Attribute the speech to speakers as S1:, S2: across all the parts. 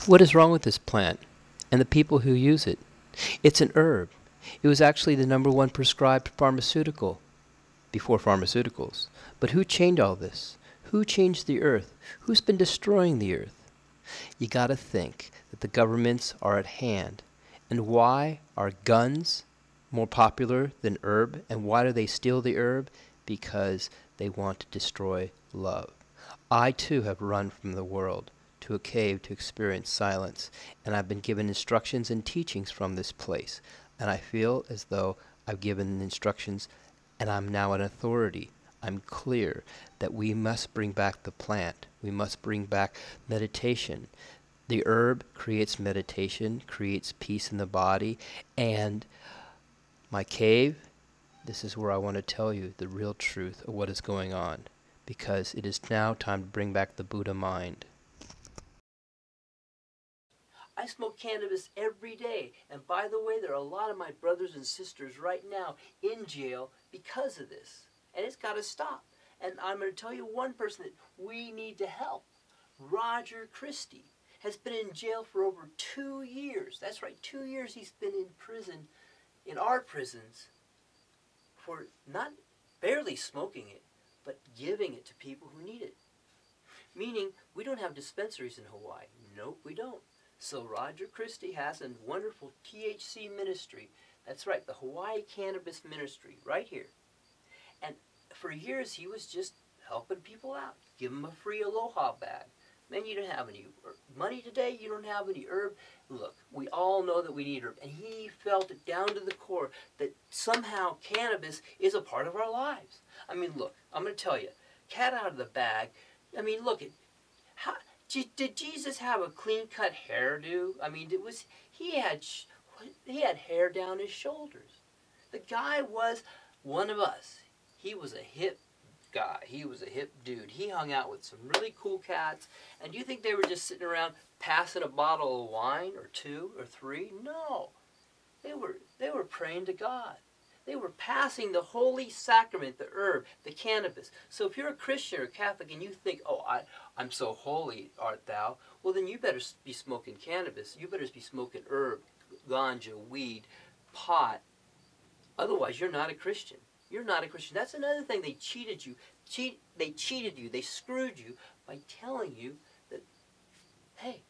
S1: What is wrong with this plant and the people who use it? It's an herb. It was actually the #1 prescribed pharmaceutical before pharmaceuticals. But who changed all this? Who changed the earth? Who's been destroying the earth? You gotta think that the governments are at hand. And why are guns more popular than herb? And why do they steal the herb? Because they want to destroy love. I too have run from the world to a cave to experience silence, and I've been given instructions and teachings from this place, and I feel as though I've given instructions and I'm now an authority. I'm clear that we must bring back the plant. We must bring back meditation. The herb creates meditation, creates peace in the body, and my cave, this is where I want to tell you the real truth of what is going on, because it is now time to bring back the Buddha mind.
S2: I smoke cannabis every day, and by the way, there are a lot of my brothers and sisters right now in jail because of this, and it's got to stop. And I'm going to tell you one person that we need to help. Roger Christie has been in jail for over 2 years. That's right, 2 years he's been in prison, in our prisons, for not barely smoking it, but giving it to people who need it. Meaning, we don't have dispensaries in Hawaii. Nope, we don't. So Roger Christie has a wonderful THC ministry. That's right, the Hawaii Cannabis Ministry, right here. And for years, he was just helping people out. Give them a free Aloha bag. Man, you don't have any money today, you don't have any herb. Look, we all know that we need herb. And he felt it down to the core that somehow cannabis is a part of our lives. I mean, look, I'm going to tell you, cat out of the bag. I mean, look, did Jesus have a clean-cut hairdo? I mean, he had hair down his shoulders. The guy was one of us. He was a hip guy. He was a hip dude. He hung out with some really cool cats. And do you think they were just sitting around passing a bottle of wine or 2 or 3? No. They were praying to God. They were passing the holy sacrament, the herb, the cannabis. So if you're a Christian or Catholic and you think, oh, I'm so holy, art thou, well, then you better be smoking cannabis. You better be smoking herb, ganja, weed, pot. Otherwise, you're not a Christian. You're not a Christian. That's another thing. They cheated you. They cheated you. They screwed you by telling you that, hey,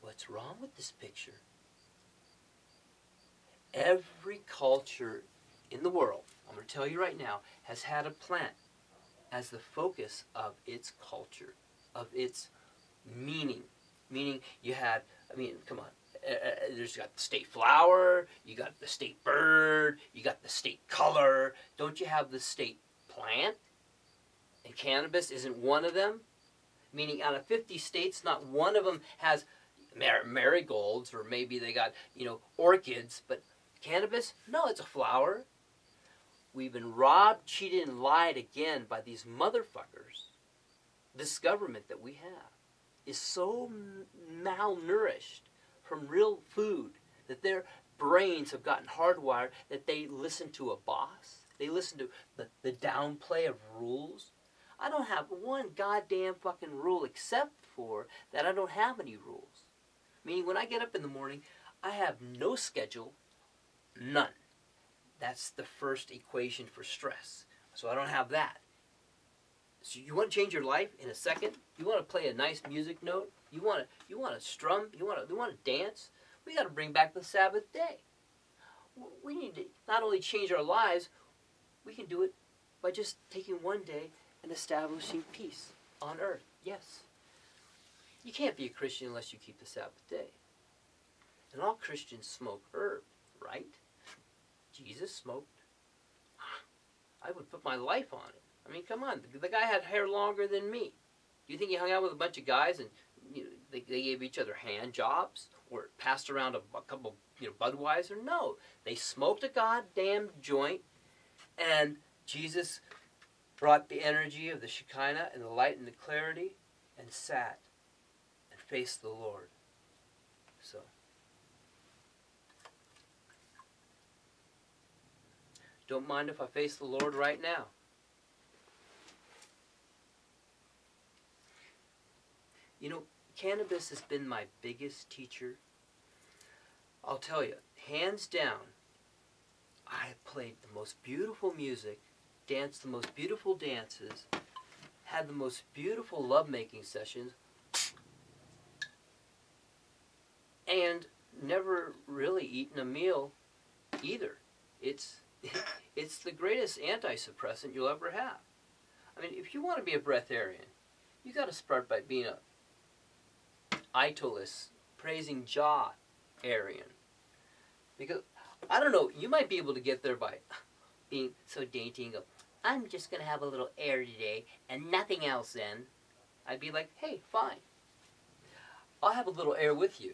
S2: what's wrong with this picture? Every culture in the world, I'm going to tell you right now, has had a plant as the focus of its culture, of its meaning. Meaning you had, I mean, come on, there's got the state flower, you got the state bird, you got the state color. Don't you have the state plant? And cannabis isn't one of them? Meaning out of 50 states, not one of them has marigolds, or maybe they got, orchids, but cannabis? No, it's a flower. We've been robbed, cheated, and lied again by these motherfuckers. This government that we have is so malnourished from real food that their brains have gotten hardwired that they listen to a boss. They listen to the downplay of rules. I don't have one goddamn fucking rule except for that I don't have any rules. Meaning when I get up in the morning, I have no schedule, none. That's the first equation for stress. So I don't have that. So you want to change your life in a second? You want to play a nice music note? You want to strum? You want to dance? We got to bring back the Sabbath day. We need to not only change our lives, we can do it by just taking one day and establishing peace on earth. Yes. You can't be a Christian unless you keep the Sabbath day. And all Christians smoke herb, right? Jesus smoked. I would put my life on it. I mean, come on. The guy had hair longer than me. Do you think he hung out with a bunch of guys and they gave each other hand jobs or passed around a couple Budweiser? No. They smoked a goddamn joint, and Jesus brought the energy of the Shekinah and the light and the clarity and sat and faced the Lord. So don't mind if I face the Lord right now. You know, cannabis has been my biggest teacher. I'll tell you, hands down, I have played the most beautiful music, danced the most beautiful dances, had the most beautiful lovemaking sessions, and never really eaten a meal either. It's it's the greatest anti-suppressant you'll ever have. I mean, if you want to be a breatharian, you got to start by being a Itolus, praising Jah Aryan. Because, I don't know, you might be able to get there by being so dainty and go, I'm just going to have a little air today and nothing else then. I'd be like, hey, fine. I'll have a little air with you.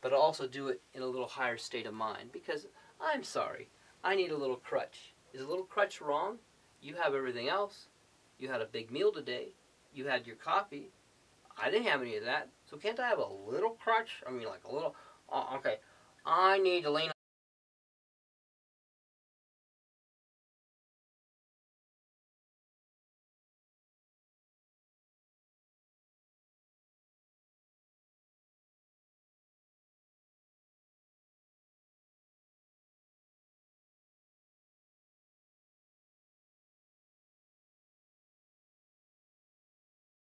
S2: But I'll also do it in a little higher state of mind. Because, I'm sorry, I need a little crutch. Is a little crutch wrong? You have everything else. You had a big meal today. You had your coffee. I didn't have any of that. So can't I have a little crutch? I mean, like a little, okay. I need to lean